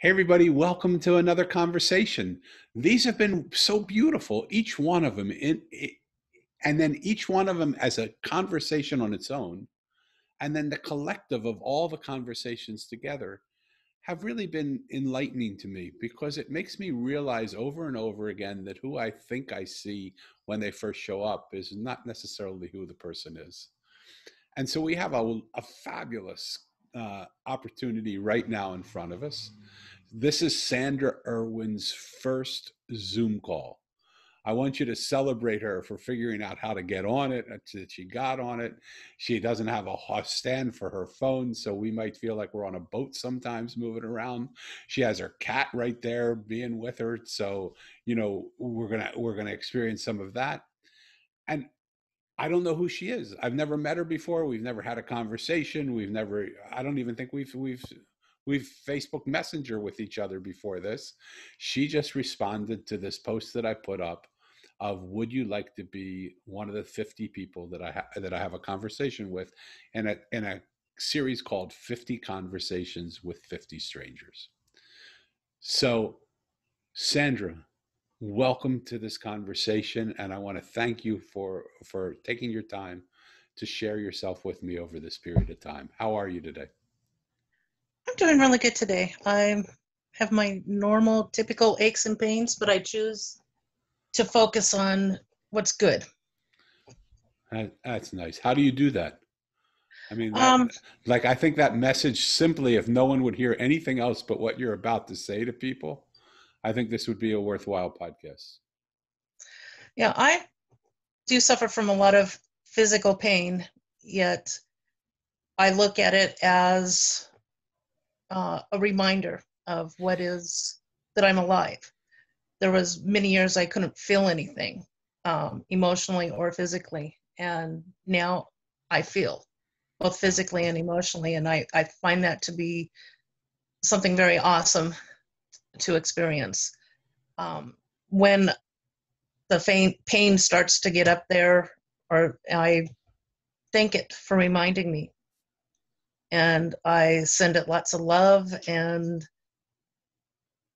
Hey, everybody, welcome to another conversation. These have been so beautiful, each one of them, and then each one of them as a conversation on its own, and then the collective of all the conversations together have really been enlightening to me because it makes me realize over and over again that who I think I see when they first show up is not necessarily who the person is. And so we have a fabulous opportunity right now in front of us. This is Sandra Erwin's first Zoom call. I want you to celebrate her for figuring out how to get on it, that she got on it. She doesn't have a stand for her phone, so we might feel like we're on a boat sometimes moving around. She has her cat right there being with her, so we're gonna experience some of that. And I don't know who she is. I've never met her before. We've never had a conversation. I don't even think we've Facebook Messenger with each other before this. She just responded to this post that I put up of would you like to be one of the 50 people that I have a conversation with in a series called 50 Conversations with 50 Strangers. So, Sandra, welcome to this conversation, and I want to thank you for taking your time to share yourself with me over this period of time. How are you today? I'm doing really good today. I have my normal, typical aches and pains, but I choose to focus on what's good. That's nice. How do you do that? I mean, Um, I think that message simply, if no one would hear anything else but what you're about to say to people, I think this would be a worthwhile podcast. yeah, I do suffer from a lot of physical pain, yet I look at it as a reminder of what is that I'm alive. There was many years I couldn't feel anything, emotionally or physically, and now I feel both Wow. physically and emotionally, and I find that to be something very awesome to experience. When the pain starts to get up there, or I thank it for reminding me, and I send it lots of love and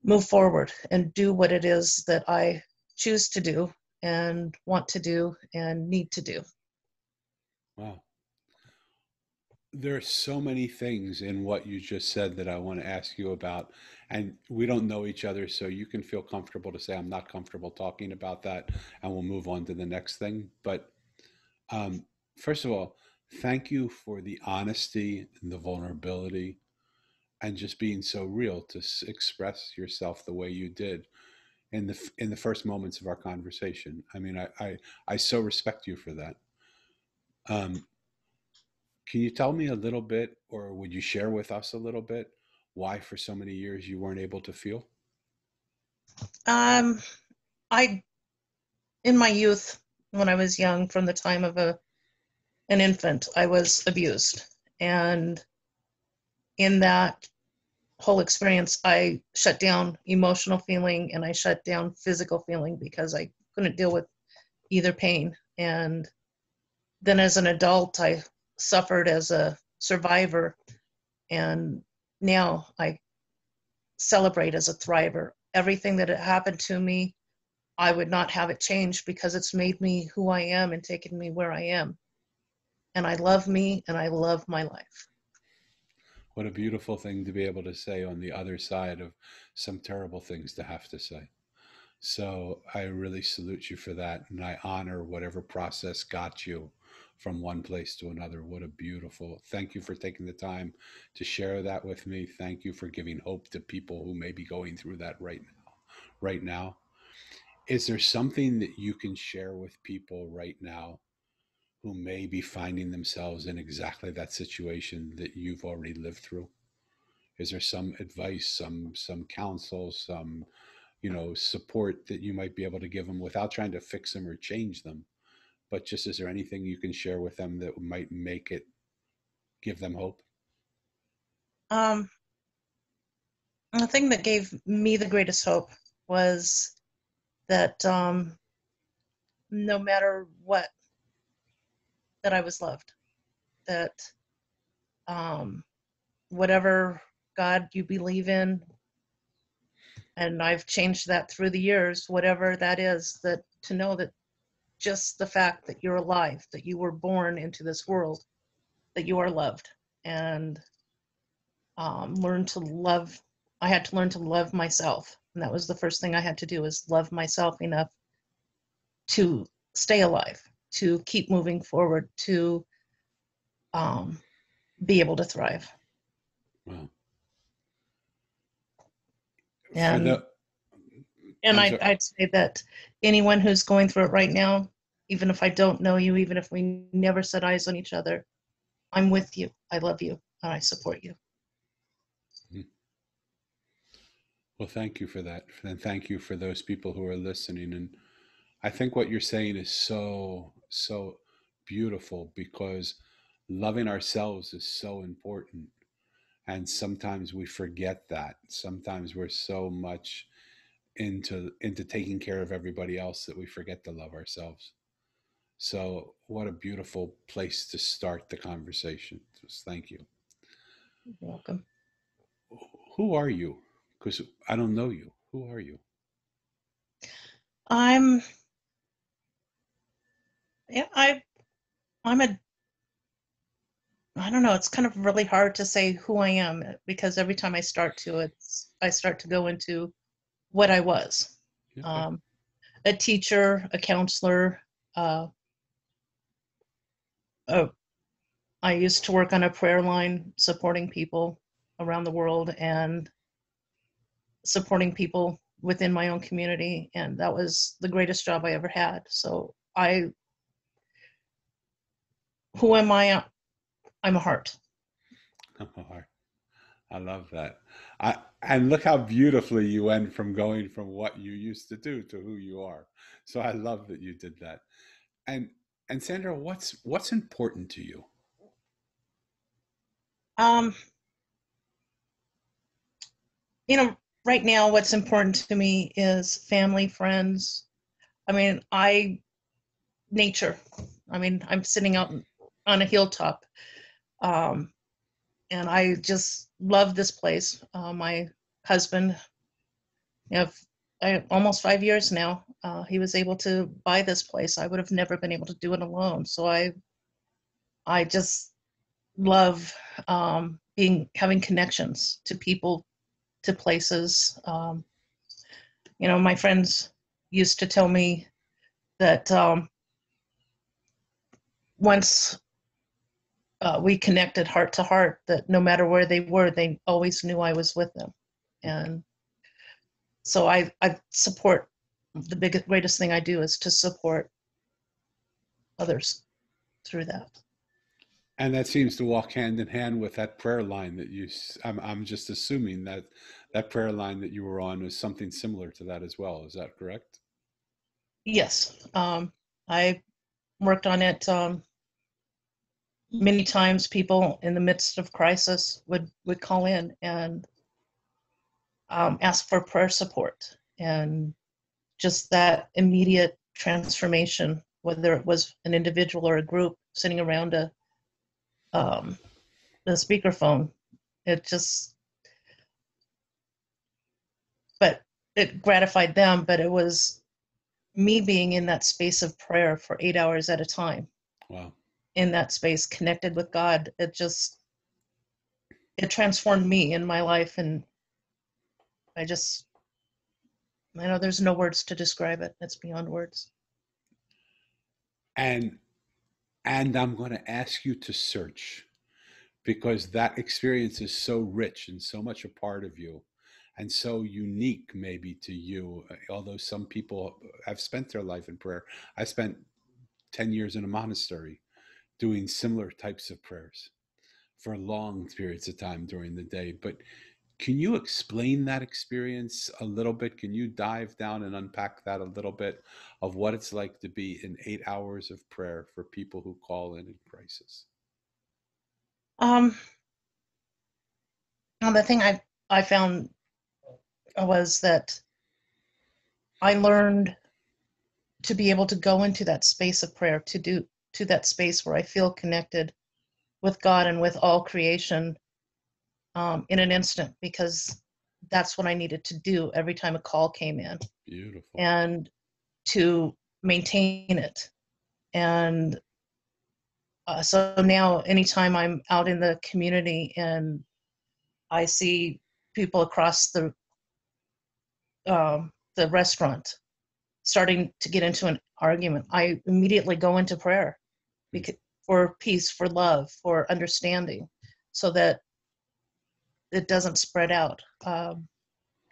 move forward and do what it is that I choose to do and want to do and need to do. Wow. There are so many things in what you just said that I want to ask you about. And we don't know each other, so you can feel comfortable to say, I'm not comfortable talking about that, and we'll move on to the next thing. But um, first of all, thank you for the honesty and the vulnerability and just being so real to express yourself the way you did in the first moments of our conversation. I mean, I so respect you for that. Um, Can you tell me a little bit, or would you share with us a little bit, why for so many years you weren't able to feel? Um, I, in my youth, when I was young, from the time of an infant, I was abused. And in that whole experience, I shut down emotional feeling and I shut down physical feeling because I couldn't deal with either pain. And then as an adult, I suffered as a survivor. And now I celebrate as a thriver. Everything that had happened to me, I would not have it changed because it's made me who I am and taken me where I am. And I love me and I love my life. What a beautiful thing to be able to say on the other side of some terrible things to have to say. So I really salute you for that. And I honor whatever process got you from one place to another. What a beautiful, thank you for taking the time to share that with me. Thank you for giving hope to people who may be going through that right now. Right now. Is there something that you can share with people right now who may be finding themselves in exactly that situation that you've already lived through? Is there some advice, some counsel, some support that you might be able to give them without trying to fix them or change them? But just is there anything you can share with them that might make it give them hope? Um, the thing that gave me the greatest hope was that no matter what, that I was loved. That um, whatever God you believe in, And I've changed that through the years, whatever that is, that to know that just the fact that you're alive, that you were born into this world, that you are loved, and learn to love. I had to learn to love myself, and that was the first thing I had to do, is love myself enough to stay alive, to keep moving forward, to be able to thrive. Wow. For And the, and I'm I'd, sorry. I'd say that anyone who's going through it right now, even if I don't know you, even if we never set eyes on each other, I'm with you. I love you, and I support you. Well, thank you for that. And thank you for those people who are listening. And I think what you're saying is so, so beautiful, because loving ourselves is so important. And sometimes we forget that. Sometimes we're so much into taking care of everybody else that we forget to love ourselves. So what a beautiful place to start the conversation. Just thank you. You're welcome. Who are you? Because I don't know you. Who are you? I'm yeah, I'm a I don't know, it's kind of really hard to say who I am, because every time I start to go into what I was. Okay. Um, a teacher, a counselor, uh, a I used to work on a prayer line supporting people around the world and supporting people within my own community. And that was the greatest job I ever had. So who am I? I'm a heart. I love that. And look how beautifully you went from going from what you used to do to who you are. So I love that you did that. And and Sandra, what's important to you? Um, you know, right now, what's important to me is family, friends. I mean, nature. I mean, I'm sitting out on a hilltop. Um, and I just love this place. My husband, you know, almost 5 years now. He was able to buy this place. I would have never been able to do it alone. So I just love being having connections to people, to places. My friends used to tell me that once we connected heart to heart, that no matter where they were, they always knew I was with them. And so I support. The biggest, greatest thing I do is to support others through that. And that seems to walk hand in hand with that prayer line that I'm just assuming that that prayer line that you were on was something similar to that as well. Is that correct? Yes, I worked on it many times. People in the midst of crisis would call in and ask for prayer support, and just that immediate transformation, whether it was an individual or a group sitting around um, a speakerphone, it just, but it gratified them. But it was me being in that space of prayer for 8 hours at a time, Wow. in that space, connected with God. It transformed me in my life, and I just, I know there's no words to describe it. It's beyond words. And and I'm going to ask you to search, because that experience is so rich and so much a part of you and so unique maybe to you. Although some people have spent their life in prayer. I spent 10 years in a monastery doing similar types of prayers for long periods of time during the day. But can you explain that experience a little bit? Can you dive down and unpack that a little bit, of what it's like to be in 8 hours of prayer for people who call in crisis? Um, the thing I found was that I learned to be able to go into that space of prayer, to that space where I feel connected with God and with all creation in an instant, because that's what I needed to do every time a call came in, Beautiful. and to maintain it. And so now, anytime I'm out in the community and I see people across the restaurant starting to get into an argument, I immediately go into prayer because, for peace, for love, for understanding, so that it doesn't spread out. I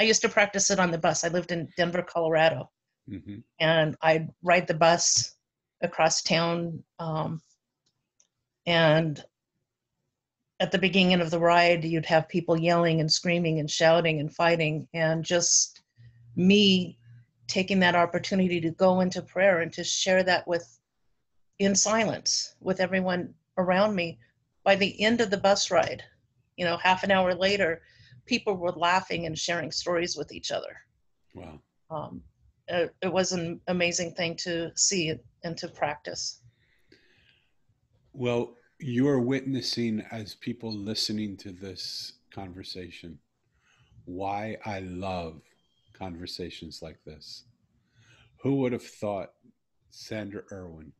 used to practice it on the bus. I lived in Denver, Colorado, Mm-hmm. and I'd ride the bus across town. And at the beginning of the ride, you'd have people yelling and screaming and shouting and fighting, and just me taking that opportunity to go into prayer and to share that with in silence with everyone around me. By the end of the bus ride, half an hour later, people were laughing and sharing stories with each other. Wow. um, it was an amazing thing to see and to practice. Well, you're witnessing, as people listening to this conversation, why I love conversations like this. Who would have thought Sandra Erwin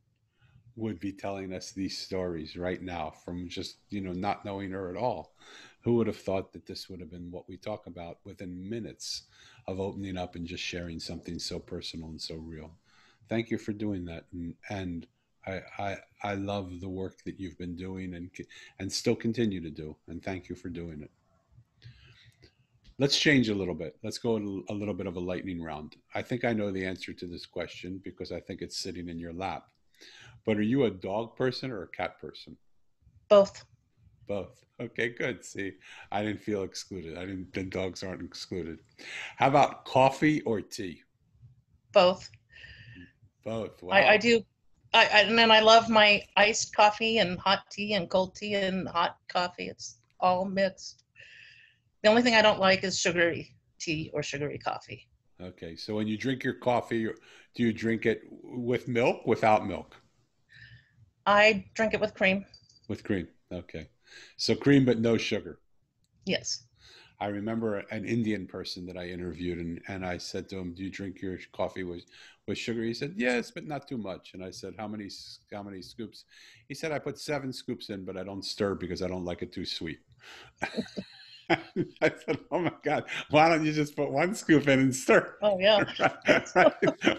would be telling us these stories right now from just, not knowing her at all? Who would have thought that this would have been what we talk about within minutes of opening up and just sharing something so personal and so real? Thank you for doing that. And I love the work that you've been doing and still continue to do. And thank you for doing it. Let's change a little bit. Let's go a little bit of a lightning round. I think I know the answer to this question because I think it's sitting in your lap. But are you a dog person or a cat person? Both. Both. Okay, good. See, I didn't feel excluded. I didn't, then dogs aren't excluded. How about coffee or tea? Both. Both. I Wow. do. And then I love my iced coffee and hot tea and cold tea and hot coffee. It's all mixed. The only thing I don't like is sugary tea or sugary coffee. Okay, so when you drink your coffee, do you drink it with milk, without milk? I drink it with cream. With cream. Okay. So cream, but no sugar. Yes. I remember an Indian person that I interviewed, and I said to him, "Do you drink your coffee with sugar?" He said, "Yes, but not too much." And I said, "How many scoops?" He said, "I put 7 scoops in, but I don't stir because I don't like it too sweet." I said, "Oh my God, why don't you just put 1 scoop in and stir?" Oh yeah. Right?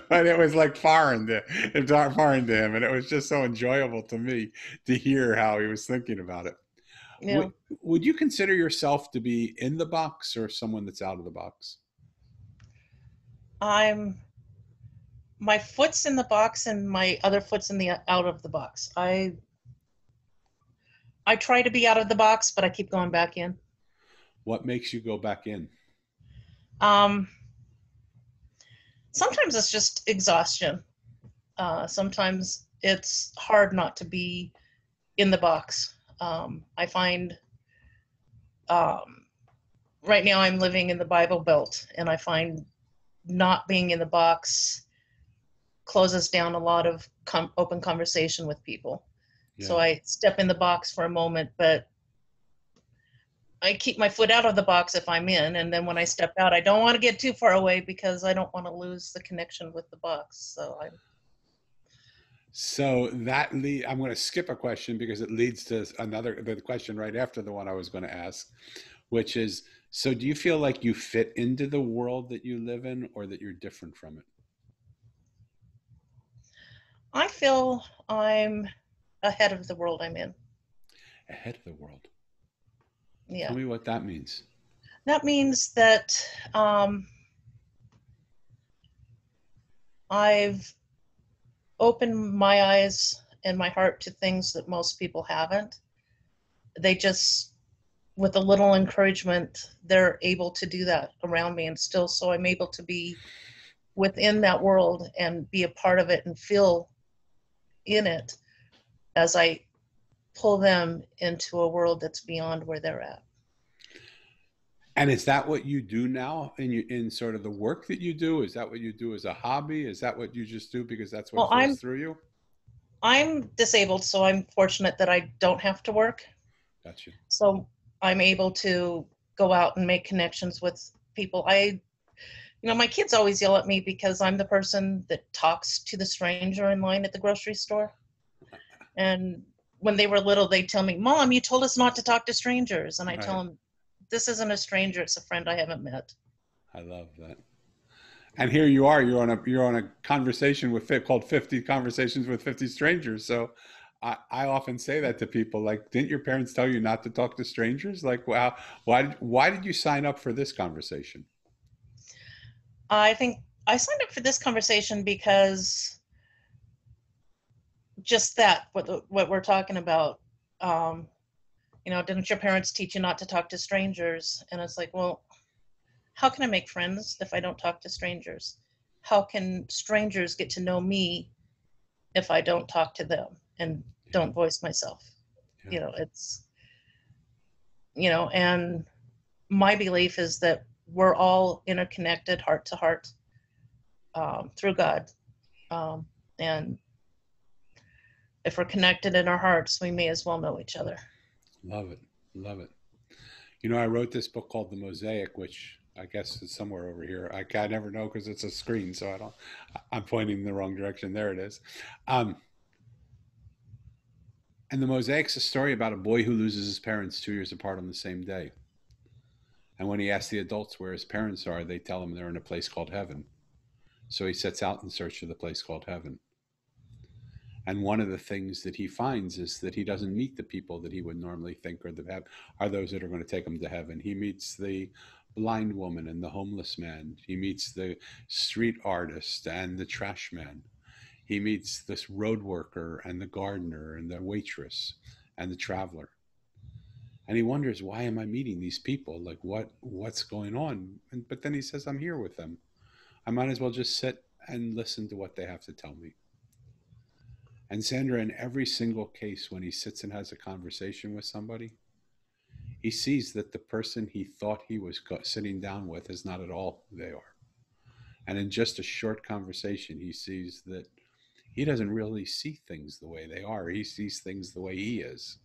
But it was like foreign to him, and it was just so enjoyable to me to hear how he was thinking about it. Yeah. Would would you consider yourself to be in the box or someone that's out of the box? I'm my foot's in the box and my other foot's in the out of the box. I try to be out of the box, but I keep going back in. What makes you go back in? Um, Sometimes it's just exhaustion. Sometimes it's hard not to be in the box. I find um, right now I'm living in the Bible Belt, and I find not being in the box closes down a lot of open conversation with people. So Yeah. I step in the box for a moment, but I keep my foot out of the box if I'm in, and then when I step out, I don't want to get too far away because I don't want to lose the connection with the box. So I So I'm going to skip a question because it leads to the question right after the one I was going to ask, which is, so do you feel like you fit into the world that you live in, or that you're different from it? I feel I'm ahead of the world I'm in. Ahead of the world. Tell Yeah, me what that means. that means that um, I've opened my eyes and my heart to things that most people haven't. They just, with a little encouragement, they're able to do that around me, and still, so I'm able to be within that world and be a part of it and feel in it as I pull them into a world that's beyond where they're at. And is that what you do now in sort of the work that you do? Is that what you do as a hobby? Is that what you just do because that's what Well, flows through you? I'm disabled, so I'm fortunate that I don't have to work. Gotcha. So I'm able to go out and make connections with people. My kids always yell at me because I'm the person that talks to the stranger in line at the grocery store. And when they were little, they tell me, Mom, you told us not to talk to strangers. And I tell Right. them, this isn't a stranger, it's a friend I haven't met. I love that. And here you are. You're on a conversation with called 50 Conversations with 50 Strangers. So I often say that to people. Like, didn't your parents tell you not to talk to strangers? Like, wow, why did you sign up for this conversation? I think I signed up for this conversation because just that, what we're talking about. Um, didn't your parents teach you not to talk to strangers? And it's like, well, how can I make friends if I don't talk to strangers? How can strangers get to know me if I don't talk to them and Yeah, don't voice myself? yeah, It's, and my belief is that we're all interconnected heart to heart, through God. Um, and if we're connected in our hearts, we may as well know each other. love it, love it. I wrote this book called The Mosaic, which I guess is somewhere over here. I never know because it's a screen, so I don't. I'm pointing in the wrong direction. There it is. Um, and The Mosaic's a story about a boy who loses his parents 2 years apart on the same day. And when he asks the adults where his parents are, they tell him they're in a place called heaven. So he sets out in search of the place called heaven. And one of the things that he finds is that he doesn't meet the people that he would normally think are those that are going to take him to heaven. He meets the blind woman and the homeless man. He meets the street artist and the trash man. He meets this road worker and the gardener and the waitress and the traveler. And he wonders, why am I meeting these people? Like, what's going on? But then he says, I'm here with them. I might as well just sit and listen to what they have to tell me. And Sandra, in every single case, when he sits and has a conversation with somebody, he sees that the person he thought he was sitting down with is not at all who they are. And in just a short conversation, he sees that he doesn't really see things the way they are. He sees things the way he is.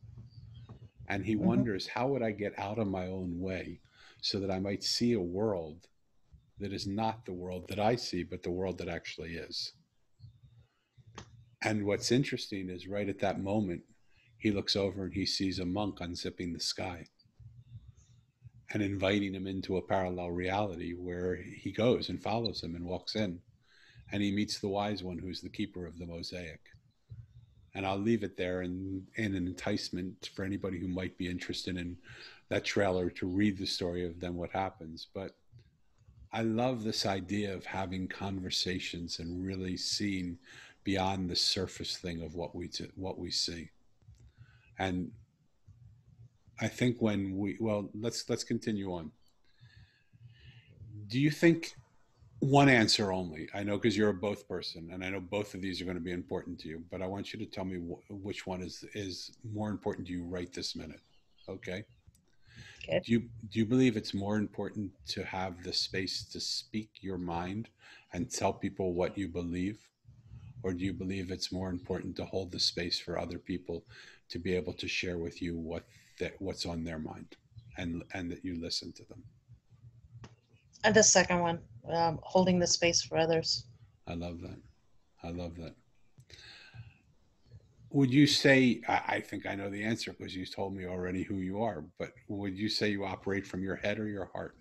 And he Mm-hmm. wonders, how would I get out of my own way so that I might see a world that is not the world that I see, but the world that actually is? And what's interesting is right at that moment, he looks over and he sees a monk unzipping the sky and inviting him into a parallel reality where he goes and follows him and walks in. And he meets the wise one who's the keeper of the mosaic. And I'll leave it there in an enticement for anybody who might be interested in that trailer to read the story of then what happens. But I love this idea of having conversations and really seeing beyond the surface thing of what we see. And I think let's continue on. Do you think one answer only? I know because you're a both person, and I know both of these are going to be important to you. But I want you to tell me which one is more important to you right this minute. Okay. Okay. Do you believe it's more important to have the space to speak your mind and tell people what you believe, or do you believe it's more important to hold the space for other people to be able to share with you what's on their mind, and that you listen to them? And the second one, holding the space for others. I love that. I love that. Would you say, I think I know the answer because you told me already who you are, but would you say you operate from your head or your heart?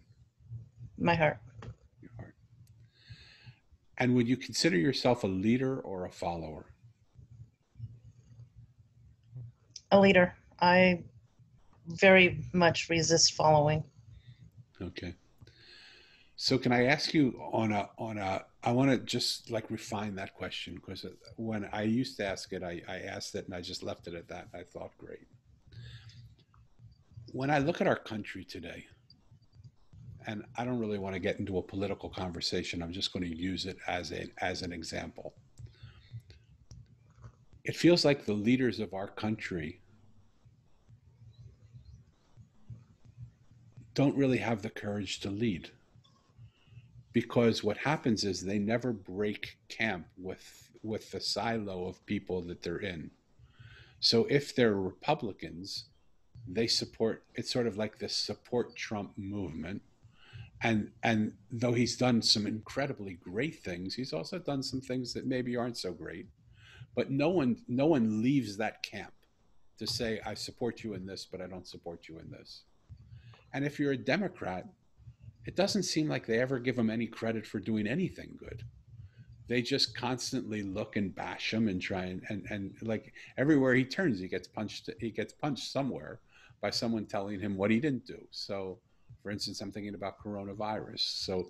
My heart. Your heart. And would you consider yourself a leader or a follower? A leader. I very much resist following. Okay. So can I ask you I want to just like refine that question because when I used to ask it, I asked it and I just left it at that. I thought, great. When I look at our country today, and I don't really want to get into a political conversation, I'm just going to use it as an example. It feels like the leaders of our country don't really have the courage to lead because what happens is they never break camp with the silo of people that they're in. So if they're Republicans, they support it's sort of like this support Trump movement. And though he's done some incredibly great things, he's also done some things that maybe aren't so great. But no one leaves that camp to say, I support you in this, but I don't support you in this. And if you're a Democrat, it doesn't seem like they ever give him any credit for doing anything good. They just constantly look and bash him and try and like everywhere he turns, he gets punched somewhere by someone telling him what he didn't do. So for instance, I'm thinking about coronavirus. So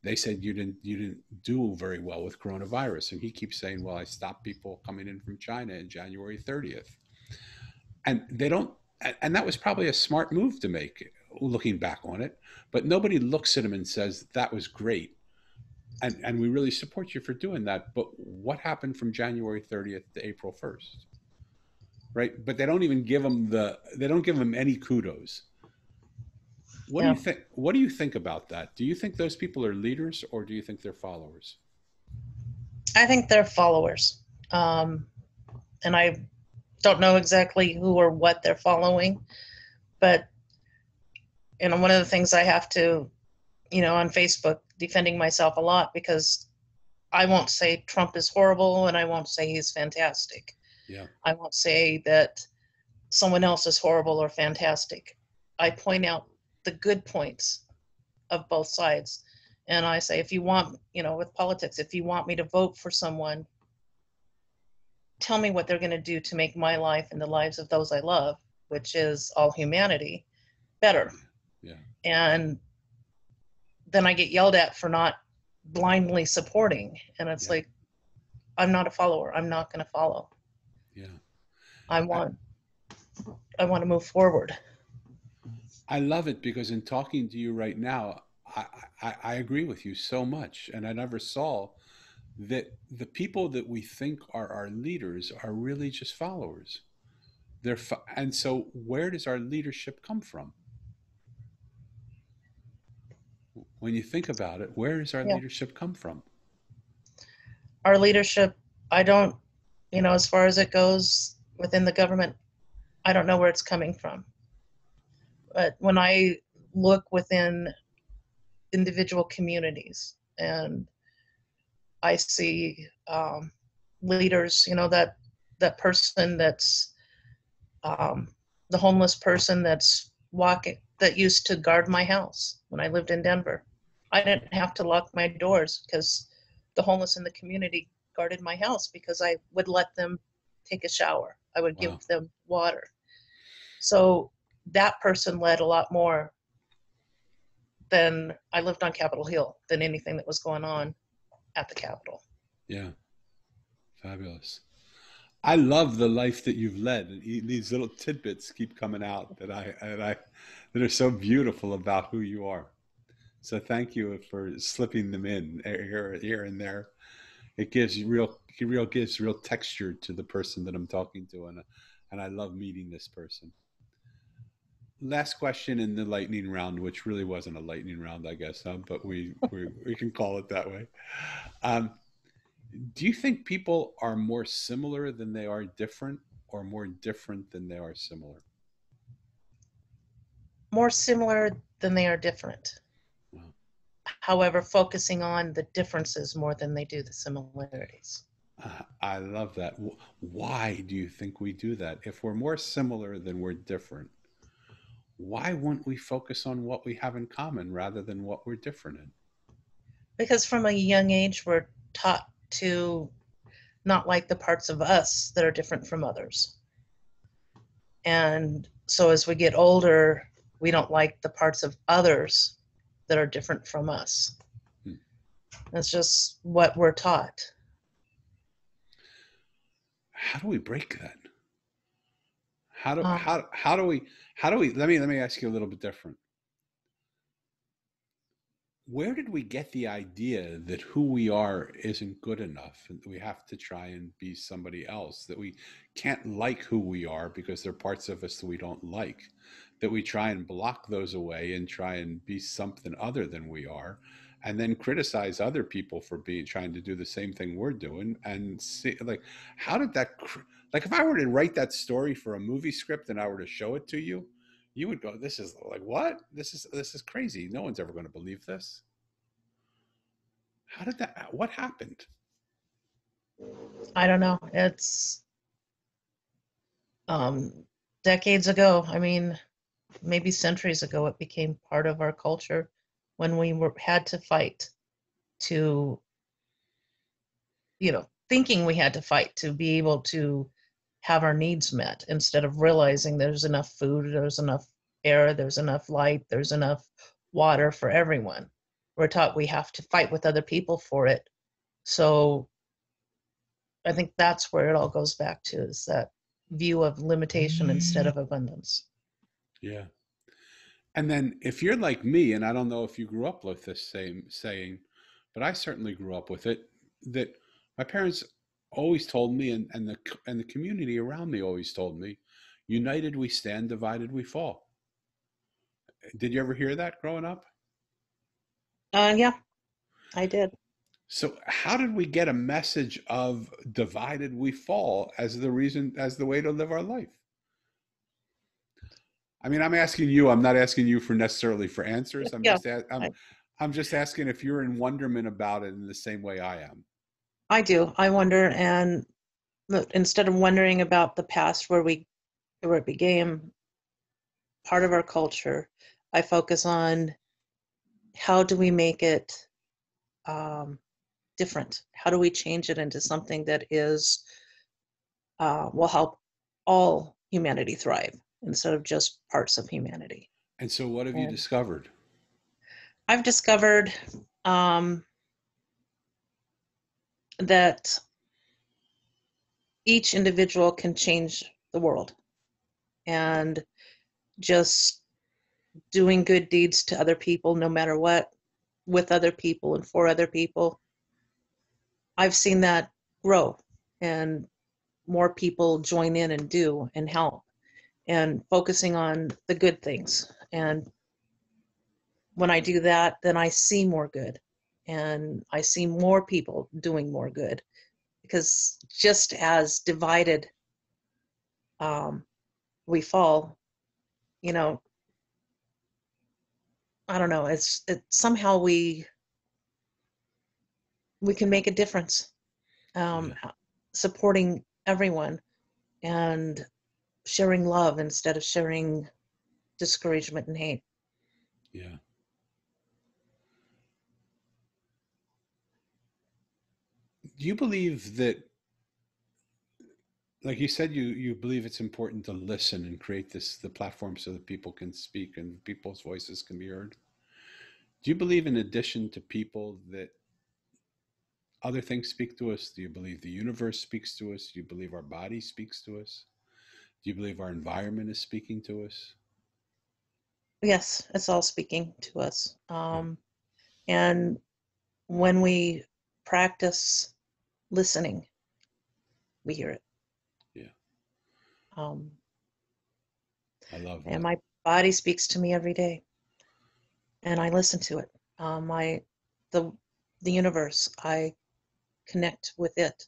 they said you didn't do very well with coronavirus, and he keeps saying, well, I stopped people coming in from China in January 30th. And they don't, and that was probably a smart move to make looking back on it, but nobody looks at him and says that was great, and we really support you for doing that. But what happened from January 30th to April 1st, right? But they don't give him any kudos. What do you Yeah, think? What do you think about that? Do you think those people are leaders, or do you think they're followers? I think they're followers. Um, and I don't know exactly who or what they're following, but one of the things I have to, on Facebook, defending myself a lot because I won't say Trump is horrible and I won't say he's fantastic. Yeah, I won't say that someone else is horrible or fantastic. I point out the good points of both sides. And I say, if you want, with politics, if you want me to vote for someone, tell me what they're going to do to make my life and the lives of those I love, which is all humanity, better. yeah, And then I get yelled at for not blindly supporting. And it's yeah, like, I'm not a follower. I'm not going to follow. yeah. I I, want I want to move forward. I love it because in talking to you right now, I agree with you so much, and I never saw that the people that we think are our leaders are really just followers. And so where does our leadership come from? When you think about it, where does our Yeah. leadership come from? Our leadership, I don't, as far as it goes within the government, I don't know where it's coming from. But when I look within individual communities and I see leaders, that person that's um, the homeless person that's walking, that used to guard my house when I lived in Denver. I didn't have to lock my doors because the homeless in the community guarded my house because I would let them take a shower. I would give Wow. them water. So that person led a lot more than I lived on Capitol Hill than anything that was going on at the Capitol. Yeah. Fabulous. I love the life that you've led, and these little tidbits keep coming out that are so beautiful about who you are. So thank you for slipping them in here and there. It gives real texture to the person that I'm talking to, and I love meeting this person. Last question in the lightning round, which really wasn't a lightning round, I guess, but we can call it that way. Um, do you think people are more similar than they are different, or more different than they are similar? More similar than they are different. Wow. However, focusing on the differences more than they do the similarities. I love that. Why do you think we do that? If we're more similar than we're different, why wouldn't we focus on what we have in common rather than what we're different in? Because from a young age, we're taught to not like the parts of us that are different from others. And so as we get older, we don't like the parts of others that are different from us. Hmm. That's just what we're taught. How do we break that? How do Um, how how do we let me ask you a little bit different. Where did we get the idea that who we are isn't good enough and that we have to try and be somebody else, that we can't like who we are because there are parts of us that we don't like, that we try and block those away and try and be something other than we are, and then criticize other people for being trying to do the same thing we're doing, and see, like, how did that like, if I were to write that story for a movie script and I were to show it to you, You would go, this is like, what? This is crazy. No one's ever going to believe this. How did that, what happened? I don't know. It's um, decades ago. I mean, maybe centuries ago, it became part of our culture when had to fight to, thinking we had to fight to be able to have our needs met instead of realizing there's enough food, there's enough air, there's enough light, there's enough water for everyone. We're taught we have to fight with other people for it. So I think that's where it all goes back to, is that view of limitation instead of abundance. Yeah. And then if you're like me, and I don't know if you grew up with this same saying, but I certainly grew up with it, that my parents always told me, and the community around me always told me, united we stand, divided we fall. Did you ever hear that growing up? Yeah, I did. So how did we get a message of divided we fall as the reason, as the way to live our life? I mean, I'm asking you. I'm not asking you for necessarily for answers. I'm Yeah, just I, I'm just asking if you're in wonderment about it in the same way I am. I do. I wonder, and look, instead of wondering about the past where it became part of our culture, I focus on how do we make it um, different? How do we change it into something that will help all humanity thrive instead of just parts of humanity? And so, what have you And discovered? I've discovered um, that each individual can change the world, and just doing good deeds to other people, no matter what, with other people and for other people. I've seen that grow, and more people join in and do and help, and focusing on the good things. And when I do that, then I see more good, and I see more people doing more good, because just as divided um, we fall, you know, I don't know, it somehow we can make a difference, Yeah, supporting everyone and sharing love instead of sharing discouragement and hate. yeah. Do you believe that, like you said, you believe it's important to listen and create the platform so that people can speak and people's voices can be heard? Do you believe, in addition to people, that other things speak to us? Do you believe the universe speaks to us? Do you believe our body speaks to us? Do you believe our environment is speaking to us? Yes, it's all speaking to us. Yeah, And when we practice listening, we hear it. yeah. Um, I love and that. my body speaks to me every day, and I listen to it. The the universe, I connect with it.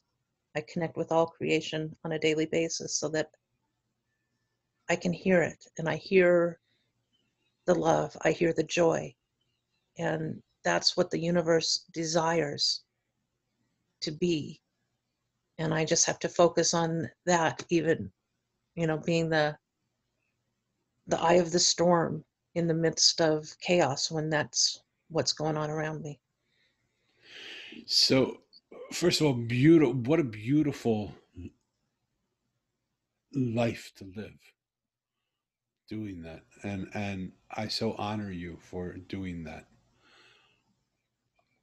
I connect with all creation on a daily basis so that I can hear it, and I hear the love, I hear the joy, and that's what the universe desires to be. And I just have to focus on that, even, being the eye of the storm in the midst of chaos when that's what's going on around me. So, first of all, beautiful. What a beautiful life to live, doing that, and I so honor you for doing that.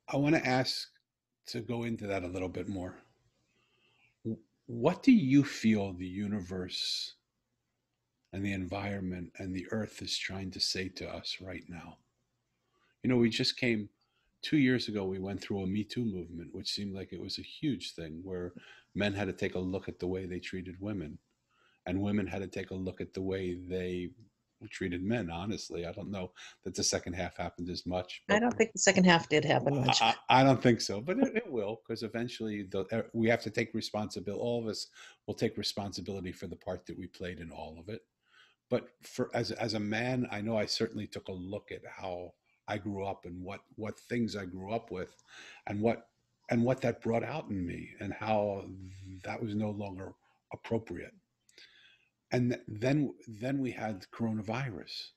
I want to ask, to go into that a little bit more. What do you feel the universe and the environment and the earth is trying to say to us right now? We just came 2 years ago, we went through a Me Too movement, which seemed like it was a huge thing where men had to take a look at the way they treated women, and women had to take a look at the way they treated men. Honestly, I don't know that the second half happened as much, I but don't think the second half did happen much. I don't think so. But it will, because eventually we have to take responsibility. All of us will take responsibility for the part that we played in all of it. But for as a man, I know I certainly took a look at how I grew up and what things I grew up with, and what that brought out in me, and how that was no longer appropriate. And then we had coronavirus,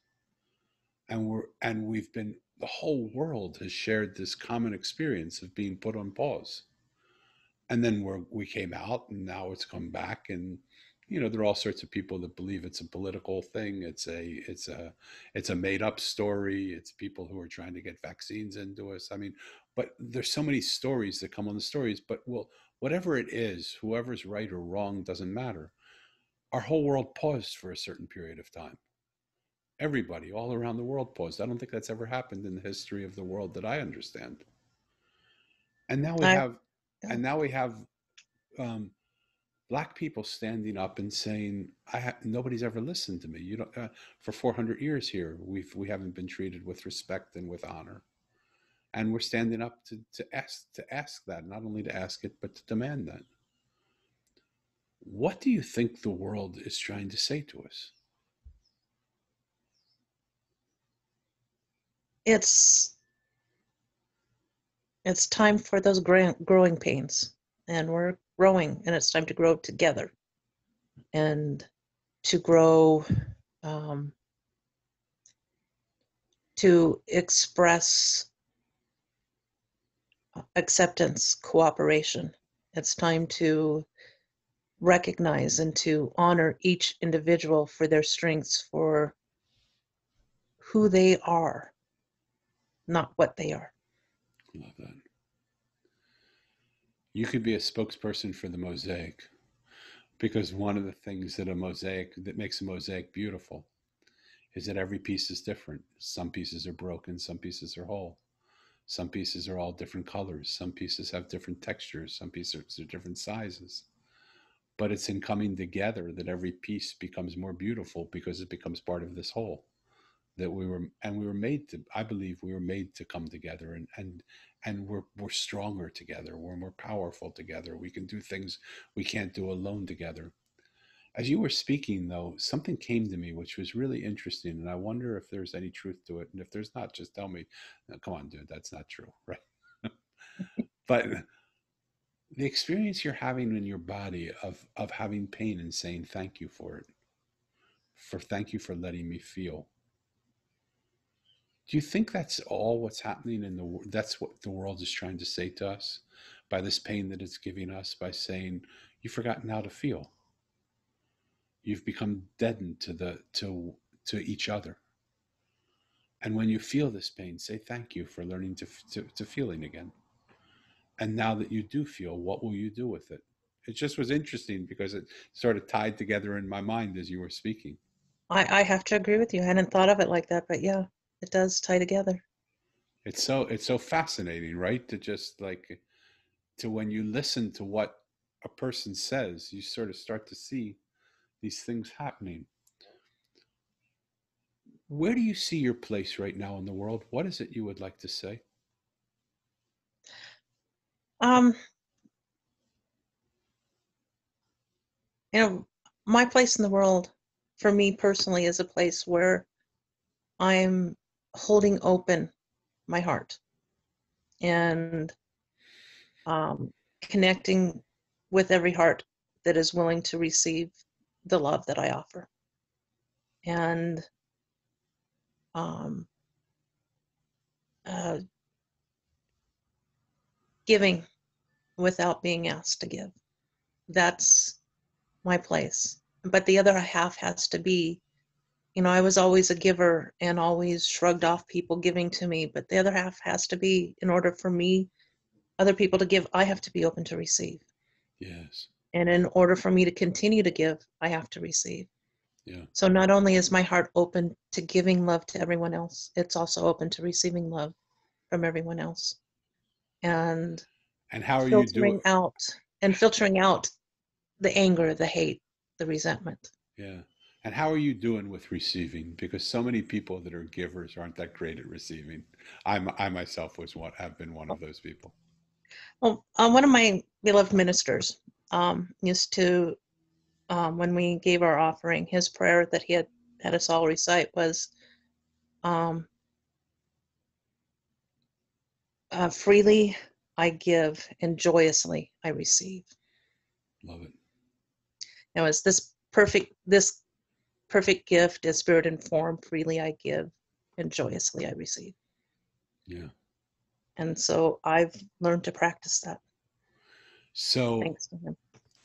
and we've been the whole world has shared this common experience of being put on pause. And then we came out, and now it's come back. And there are all sorts of people that believe it's a political thing. It's a made up story. It's people who are trying to get vaccines into us. I mean, but there's so many stories that come on the stories. But well, whatever it is, whoever's right or wrong doesn't matter. Our whole world paused for a certain period of time. Everybody all around the world paused. I don't think that's ever happened in the history of the world that I understand. And now we I have, and now we have um, black people standing up and saying, nobody's ever listened to me. You don't. For 400 years here, we haven't been treated with respect and with honor, and we're standing up to ask that, not only to ask it, but to demand that. What do you think the world is trying to say to us? it's it's time for those growing pains, and we're growing, and it's time to grow together and to grow, um, to express acceptance, cooperation. It's time to recognize and to honor each individual for their strengths, for who they are, not what they are. Love that. You could be a spokesperson for the mosaic, because one of the things that makes a mosaic beautiful is that every piece is different. Some pieces are broken, some pieces are whole. Some pieces are all different colors. Some pieces have different textures. Some pieces are different sizes. But it's in coming together that every piece becomes more beautiful, because it becomes part of this whole. That we were made to. I believe we were made to come together, and we're stronger together. We're more powerful together. We can do things we can't do alone together. As you were speaking, though, something came to me which was really interesting, and I wonder if there's any truth to it. And if there's not, just tell me. "No, come on, dude, that's not true," right? But the experience you're having in your body of having pain and saying thank you for it, for thank you for letting me feel. Do you think that's all what's happening in the world? That's what the world is trying to say to us by this pain that it's giving us, by saying you've forgotten how to feel. You've become deadened to each other. And when you feel this pain, say thank you for learning to feeling again. And now that you do feel, what will you do with it? It just was interesting because it sort of tied together in my mind as you were speaking. I have to agree with you. I hadn't thought of it like that, but yeah, it does tie together. It's so fascinating, right? To just like to when you listen to what a person says, you sort of start to see these things happening. Where do you see your place right now in the world? What is it you would like to say? Um, you know, my place in the world, for me personally, is a place where I'm holding open my heart and connecting with every heart that is willing to receive the love that I offer, and um, uh, giving without being asked to give. That's my place. But the other half has to be, I was always a giver and always shrugged off people giving to me. But the other half has to be, in order for me, other people to give, I have to be open to receive. Yes. And in order for me to continue to give, I have to receive. Yeah. So not only is my heart open to giving love to everyone else, it's also open to receiving love from everyone else. And And how are you doing? filtering out filtering out the anger, the hate, the resentment. Yeah. And how are you doing with receiving? Because so many people that are givers aren't that great at receiving. I myself have been one of those people. Well, one of my beloved ministers used to, when we gave our offering, his prayer that he had had us all recite was um, freely I give and joyously I receive. Love it. Now, it's this perfect gift is spirit and form. Freely I give and joyously I receive. Yeah. And so I've learned to practice that So thanks to him.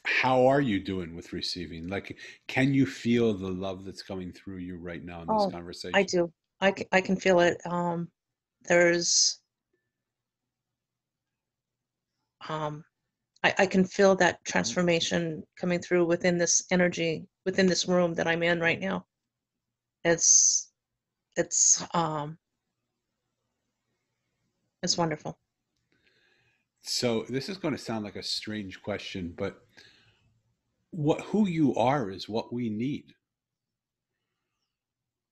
how are you doing with receiving? Like, can you feel the love that's coming through you right now in this Oh, I conversation? do. I can feel it. There's, um, I can feel that transformation coming through within this energy, within this room that I'm in right now. It's, it's, um, it's wonderful. So this is going to sound like a strange question, but who you are is what we need.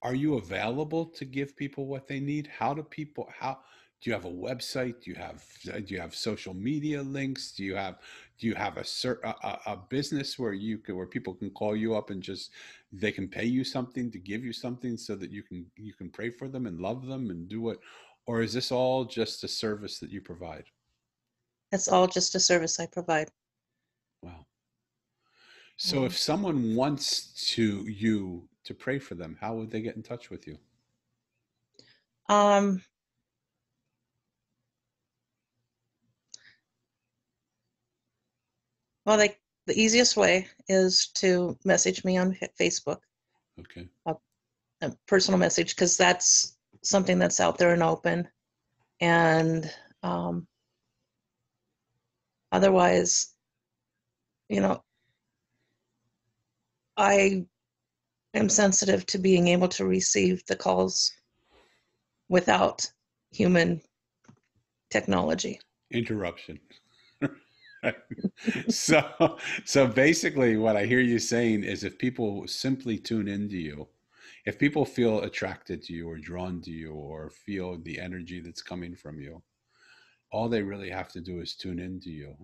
Are you available to give people what they need? How do you have a website? Do you have social media links? Do you have a business where where people can call you up and just they can pay you something to give you something so that you can pray for them and love them and do it, or is this all just a service that you provide? It's all just a service I provide. Wow. So Um, if someone wants to pray for them, how would they get in touch with you? um, well, the easiest way is to message me on Facebook, Okay. a, a personal message, because that's something that's out there and open. And um, otherwise, you know, I am sensitive to being able to receive the calls without human technology. Interruption. so so basically what I hear you saying is if people simply tune into you, if people feel attracted to you or drawn to you or feel the energy that's coming from you, all they really have to do is tune into you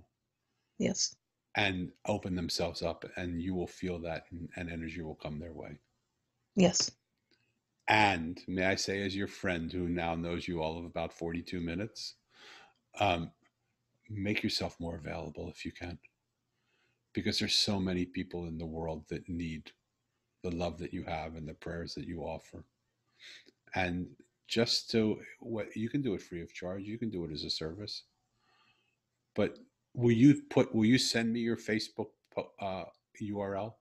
Yes, and open themselves up, and you will feel that, and energy will come their way. yes, And may I say, as your friend who now knows you all of about 42 minutes, um, make yourself more available if you can, because there's so many people in the world that need the love that you have and the prayers that you offer. And just to what you can do it free of charge, you can do it as a service. But will you send me your Facebook URL?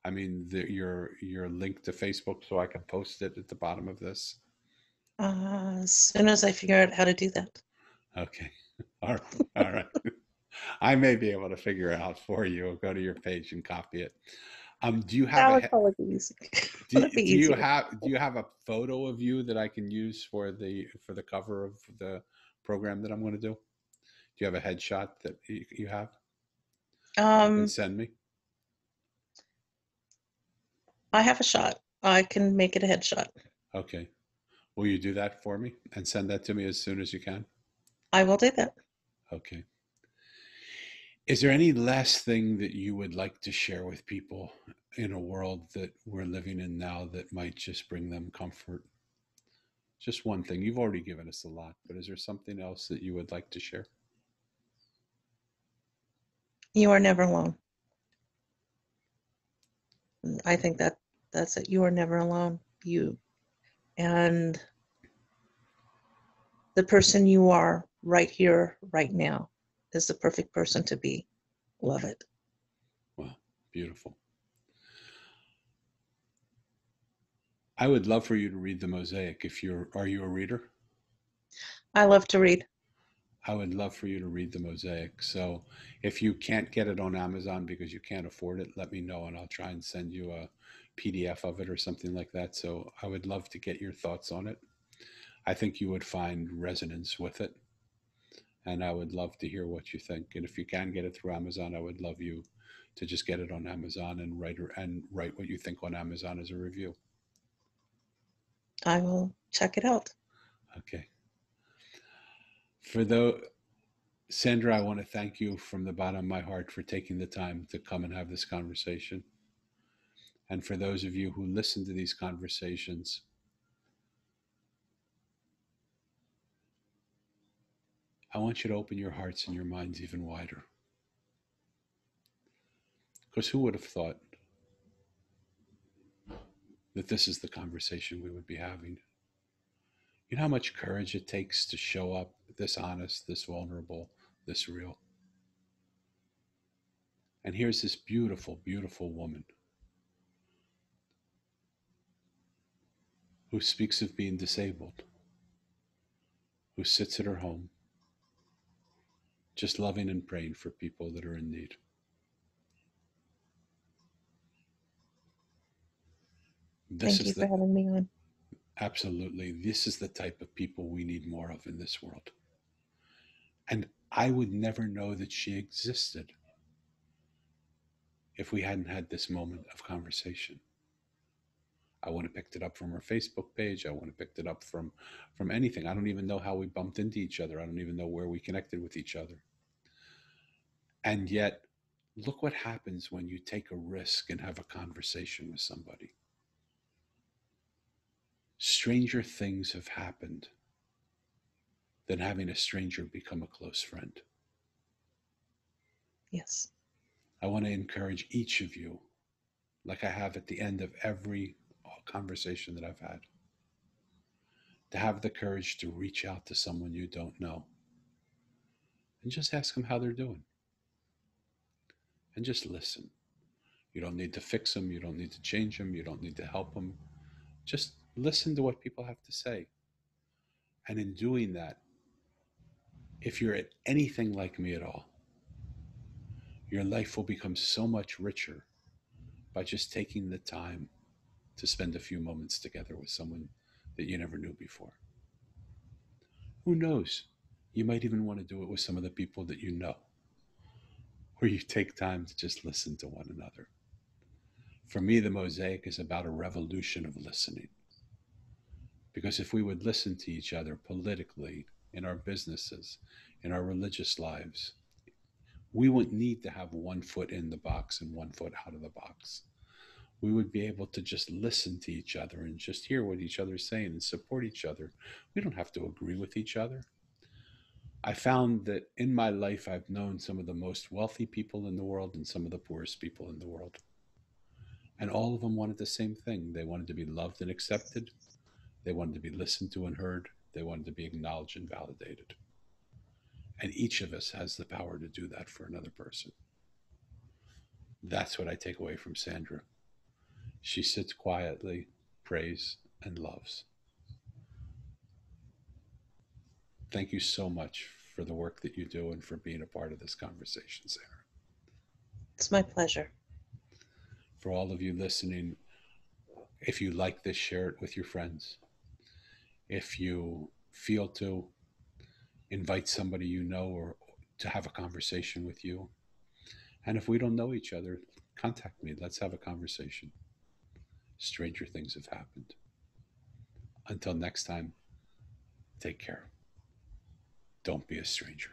I mean, your link to Facebook, so I can post it at the bottom of this. as soon as I figure out how to do that. Okay. All right. All right. I may be able to figure it out for you. Go to your page and copy it. Do you have That a would probably be easy. do, That'd be do you easier. have do you have a photo of you that I can use for the cover of the program that I'm going to do? Do you have a headshot that you have? You can um send me. I have a shot. I can make it a headshot. Okay. Will you do that for me and send that to me as soon as you can? I will do that. Okay. Is there any last thing that you would like to share with people in a world that we're living in now that might just bring them comfort? Just one thing. You've already given us a lot, but is there something else that you would like to share? You are never alone. I think that's it. You are never alone. You and the person you are right here, right now, is the perfect person to be. Love it. Wow, beautiful. I would love for you to read the Mosaic. If are you a reader? I love to read. I would love for you to read the Mosaic. So if you can't get it on Amazon because you can't afford it, let me know and I'll try and send you a PDF of it or something like that. So I would love to get your thoughts on it. I think you would find resonance with it, and I would love to hear what you think. And if you can get it through Amazon, I would love you to just get it on Amazon and write what you think on Amazon as a review. I will check it out. Okay. For the Sandra, I want to thank you from the bottom of my heart for taking the time to come and have this conversation. And for those of you who listen to these conversations, I want you to open your hearts and your minds even wider. Because who would have thought that this is the conversation we would be having? You know how much courage it takes to show up this honest, this vulnerable, this real? And here's this beautiful, beautiful woman who speaks of being disabled, who sits at her home, just loving and praying for people that are in need. This Thank is you for the having me on. Absolutely, this is the type of people we need more of in this world. And I would never know that she existed if we hadn't had this moment of conversation. I wouldn't have picked it up from her Facebook page. I wouldn't have picked it up from anything. I don't even know how we bumped into each other. I don't even know where we connected with each other. And yet, look what happens when you take a risk and have a conversation with somebody. Stranger things have happened than having a stranger become a close friend. Yes. I want to encourage each of you, like I have at the end of every conversation that I've had, to have the courage to reach out to someone you don't know and just ask them how they're doing and just listen. You don't need to fix them. You don't need to change them. You don't need to help them. Just listen to what people have to say. And in doing that, if you're at anything like me at all, your life will become so much richer by just taking the time to spend a few moments together with someone that you never knew before. Who knows? You might even want to do it with some of the people that you know, where you take time to just listen to one another. For me, the Mosaic is about a revolution of listening. Because if we would listen to each other politically, in our businesses, in our religious lives, we wouldn't need to have one foot in the box and one foot out of the box. We would be able to just listen to each other and just hear what each other is saying and support each other. We don't have to agree with each other. I found that in my life, I've known some of the most wealthy people in the world and some of the poorest people in the world. And all of them wanted the same thing. They wanted to be loved and accepted. They wanted to be listened to and heard. They wanted to be acknowledged and validated. And each of us has the power to do that for another person. That's what I take away from Sandra. She sits quietly, prays, and loves. Thank you so much for the work that you do and for being a part of this conversation, Sarah. It's my pleasure. For all of you listening, if you like this, share it with your friends. If you feel to, invite somebody you know or to have a conversation with you. And if we don't know each other, contact me. Let's have a conversation. Stranger things have happened. Until next time, take care. Don't be a stranger.